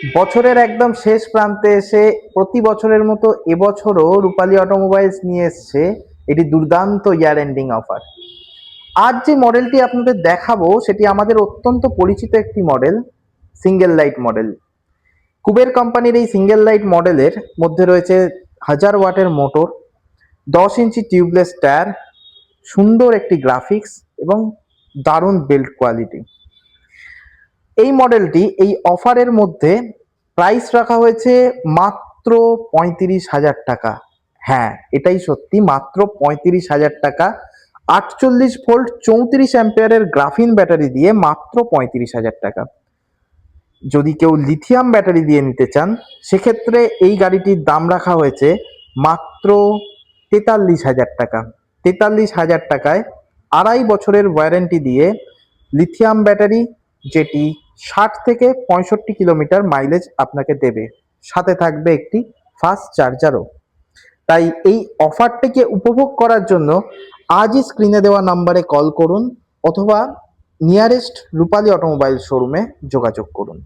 বছরের একদম শেষ প্রান্তে এসে প্রতি বছরের মতো এবছরও রূপালী অটোমোবাইলস নিয়ে এসছে এটি দুর্দান্ত ইয়ার এন্ডিং অফার। আজ যে মডেলটি আপনাদের দেখাবো সেটি আমাদের অত্যন্ত পরিচিত একটি model, single light model. Kuber কোম্পানির এই সিঙ্গেল লাইট মডেলের মধ্যে রয়েছে 1000 ওয়াটের মোটর, 10 ইঞ্চি টিউবলেস টায়ার, সুন্দর একটি গ্রাফিক্স এবং দারুণ বিল্ড কোয়ালিটি। এই মডেলটি এই অফারের মধ্যে প্রাইস রাখা হয়েছে মাত্র 35,000 টাকা। হ্যাঁ, এটাই সত্যি, মাত্র 35,000 টাকা। 48 ভোল্ট 34 অ্যাম্পিয়ারের গ্রাফিন ব্যাটারি দিয়ে মাত্র 35,000 টাকা। যদি কেউ লিথিয়াম ব্যাটারি দিয়ে নিতে চান সেক্ষেত্রে এই গাড়িটির দাম রাখা হয়েছে মাত্র 43,000 টাকা। 43,000 টাকায় 2.5 বছরের ওয়ারেন্টি দিয়ে লিথিয়াম ব্যাটারি, যেটি 60 থেকে 65 কিলোমিটার মাইলেজ আপনাকে দেবে, সাথে থাকবে একটি ফাস্ট চার্জারও। তাই এই অফারটিকে উপভোগ করার জন্য আজই স্ক্রিনে দেওয়া নাম্বারে কল করুন অথবা নিয়ারেস্ট রূপালী অটোমোবাইল শোরুমে যোগাযোগ করুন।